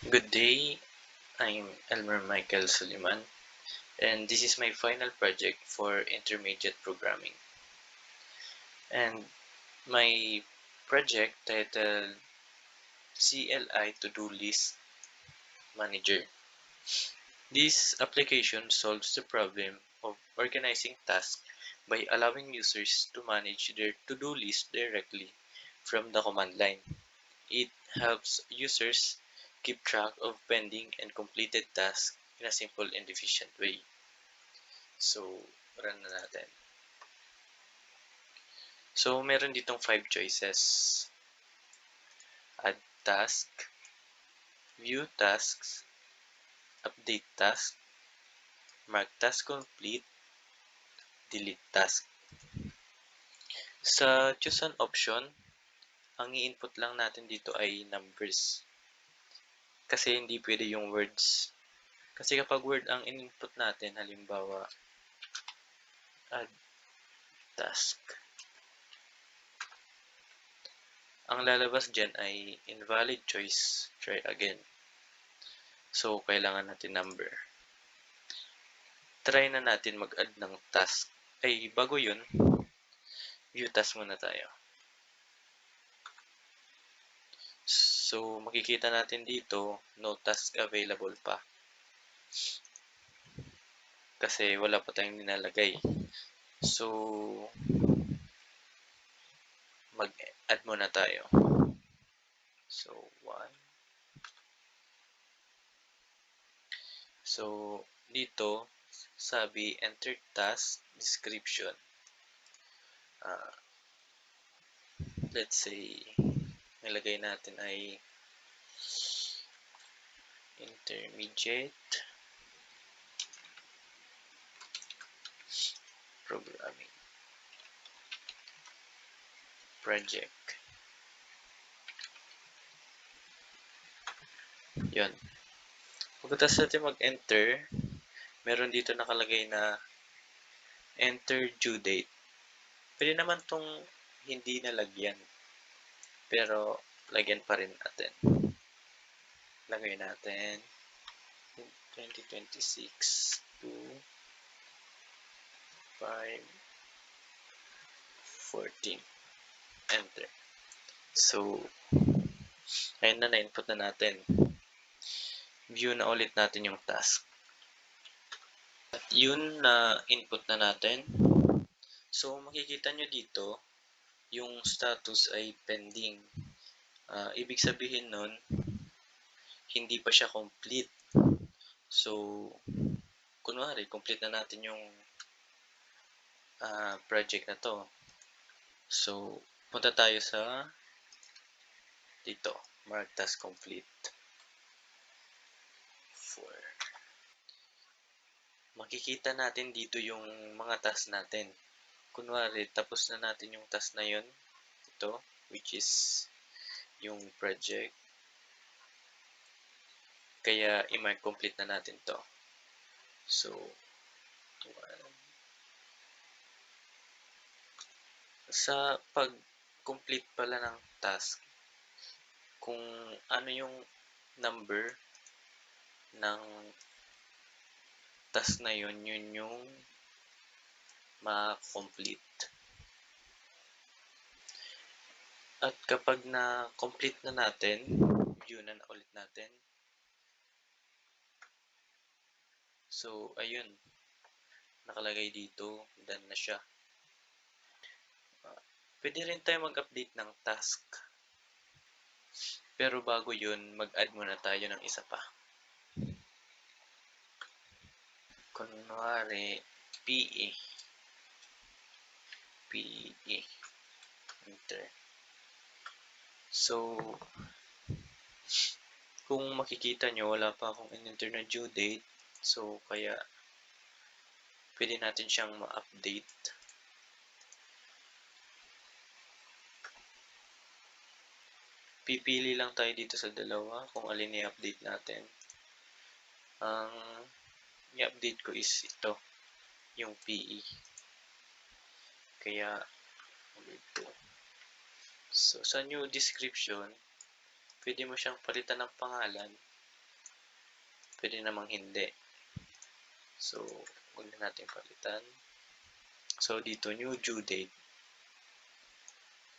Good day, I'm Elmer Michael Suliman, and this is my final project for intermediate programming. And my project titled CLI To-Do List Manager. This application solves the problem of organizing tasks by allowing users to manage their to-do list directly from the command line. It helps users keep track of pending and completed tasks in a simple and efficient way. So, run na natin. So, meron ditong 5 choices. Add task, view tasks, update task, mark task complete, delete task. Sa choose an option, ang i-input lang natin dito ay numbers. Kasi hindi pwede yung words. Kasi kapag word ang in-input natin, halimbawa, add task. Ang lalabas dyan ay invalid choice, try again. So, kailangan natin number. Try na natin mag-add ng task. Ay, bago yun, view task muna tayo. So, makikita natin dito, no task available pa. Kasi wala pa tayong nilalagay. So, mag-add muna tayo. So, 1. So, dito, sabi, enter task description. Let's say, nilagay natin ay intermediate programming project. Yun. Pagkatapos natin mag-enter, meron dito nakalagay na enter due date. Pwede naman tong hindi nalagyan. Pero, lagyan pa rin natin. Lagay natin 2026 to 5/14. Enter. So, ayun na, na-input na natin. View na ulit natin yung task. At yun na input na natin. So, makikita nyo dito, yung status ay pending. Ibig sabihin nun, hindi pa siya complete. So, kunwari, complete na natin yung project na to. So, punta tayo sa dito, mark task complete. 4. Makikita natin dito yung mga task natin. Kunwari, tapos na natin yung task na yun. Ito, which is yung project. Kaya, i-mark complete na natin to. So, 1. Sa pag-complete pala ng task, kung ano yung number ng task na yun, yun yung ma-complete. At kapag na-complete na natin, view na ulit natin. So, ayun. Nakalagay dito, done na siya. Pwede rin tayo mag-update ng task. Pero bago yun, mag-add muna tayo ng isa pa. Kunwari, PE. PE. Enter. So, kung makikita nyo, wala pa akong in-enter na due date. So, kaya, pwede natin siyang ma-update. Pipili lang tayo dito sa dalawa kung alin i-update natin. Ang i-update ko is ito, yung PE. Kaya, ulit ko. So, sa new description, pwede mo siyang palitan ng pangalan. pwede namang hindi. So, huwag na natin palitan. So, dito, new due date.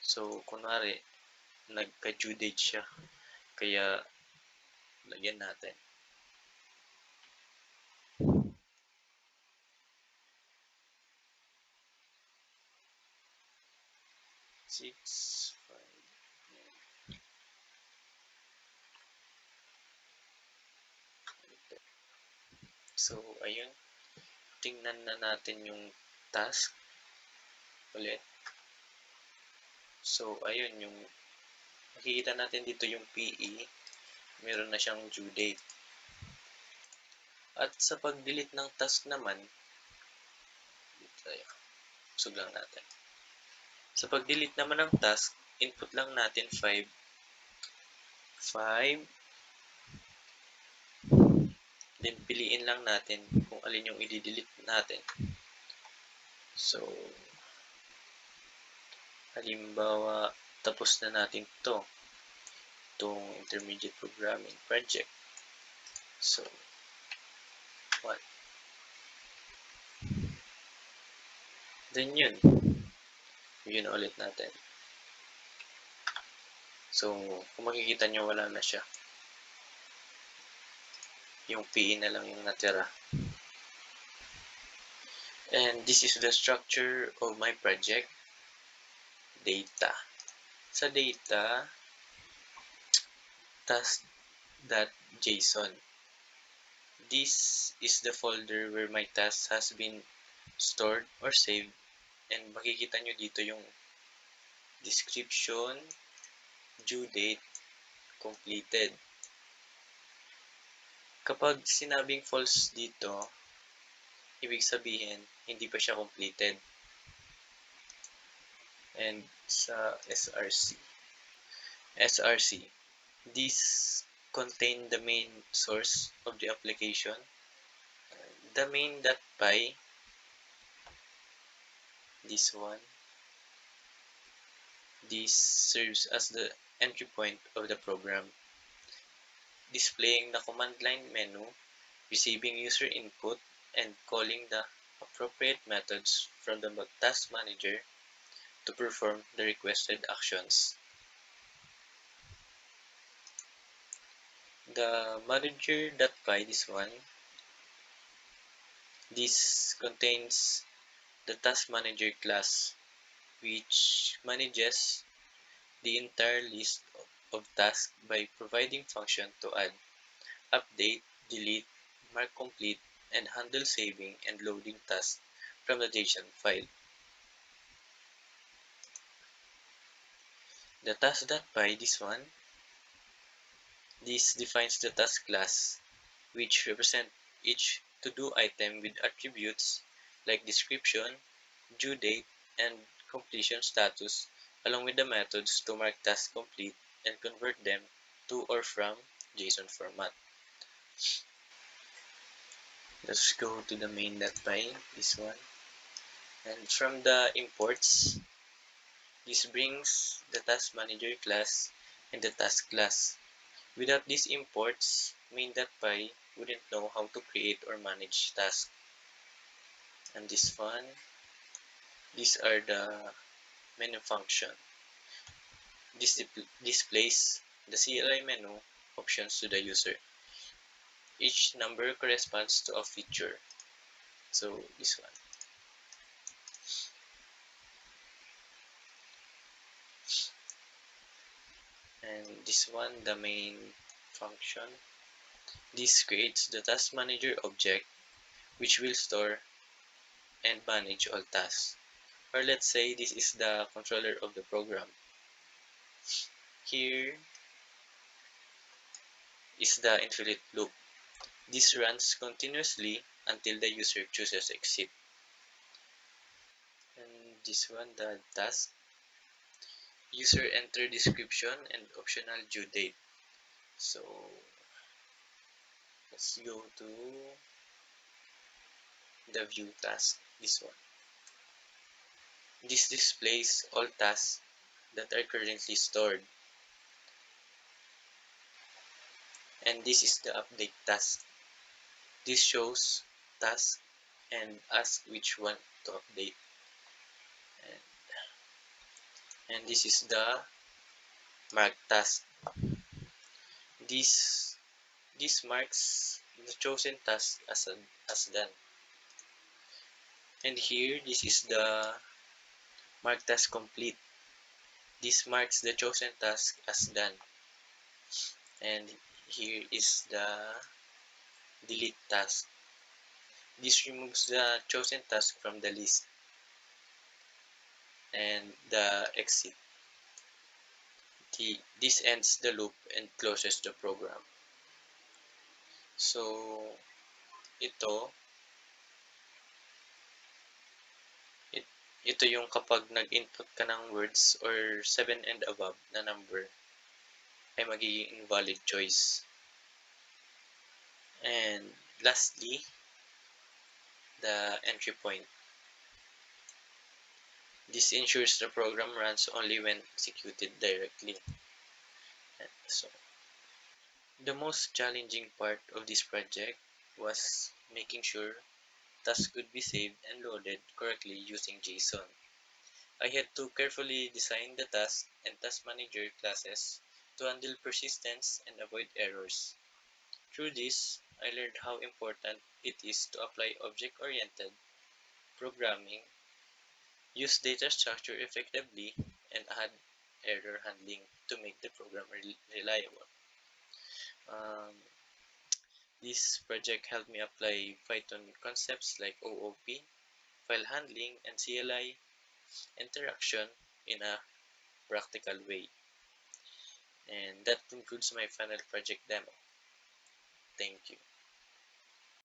So, kunwari, nagka-due date siya. Kaya, lagyan natin. Six, five, so, ayun. Tingnan na natin yung task ulit. So, ayun, yung makikita natin dito yung PE, meron na siyang due date. At sa pag-delete ng task naman, usog lang natin. Sa pag-delete naman ng task, input lang natin 5, then piliin lang natin kung alin yung i-delete natin. So, halimbawa, tapos na natin itong intermediate programming project. So, 1. Then yun ulit natin. So, kung makikita nyo, wala na siya. Yung PE na lang yung natira. And this is the structure of my project. Data. Sa data, task.json. This is the folder where my task has been stored or saved. And makikita nyo dito yung description, due date, completed. Kapag sinabing false dito, ibig sabihin, hindi pa siya completed. And sa SRC, this contain the main source of the application. The main.py, this one, this serves as the entry point of the program, displaying the command line menu, receiving user input, and calling the appropriate methods from the task manager to perform the requested actions. The manager.py, this one, this contains the task manager class, which manages the entire list of tasks by providing function to add, update, delete, mark complete, and handle saving and loading tasks from the JSON file. The task.py, this one, this defines the task class, which represent each to-do item with attributes like description, due date, and completion status, along with the methods to mark tasks complete and convert them to or from JSON format. Let's go to the main.py, this one. And from the imports, this brings the task manager class and the task class. Without these imports, main.py wouldn't know how to create or manage tasks. And this one, these are the menu function. This displays the CLI menu options to the user. Each number corresponds to a feature. So this one. And this one, the main function. This creates the task manager object, which will store and manage all tasks. Or let's say this is the controller of the program. Here is the infinite loop. This runs continuously until the user chooses exit. And this one, the task. User enter description and optional due date. So let's go to the view task, this one. This displays all tasks that are currently stored. And this is the update task. This shows task and ask which one to update. And, and this is the mark task. This this marks the chosen task as done. And here, this is the mark task complete. This marks the chosen task as done. And here is the delete task. This removes the chosen task from the list. And the exit. This ends the loop and closes the program. So, ito, it, ito yung kapag nag-input ka ng words or 7 and above na number, ay magiging invalid choice. And lastly, the entry point. This ensures the program runs only when executed directly. So, the most challenging part of this project was making sure tasks could be saved and loaded correctly using JSON. I had to carefully design the task and task manager classes to handle persistence and avoid errors. Through this, I learned how important it is to apply object-oriented programming, use data structure effectively, and add error handling to make the program reliable. Um, this project helped me apply Python concepts like OOP, file handling, and CLI interaction in a practical way. And that concludes my final project demo. Thank you.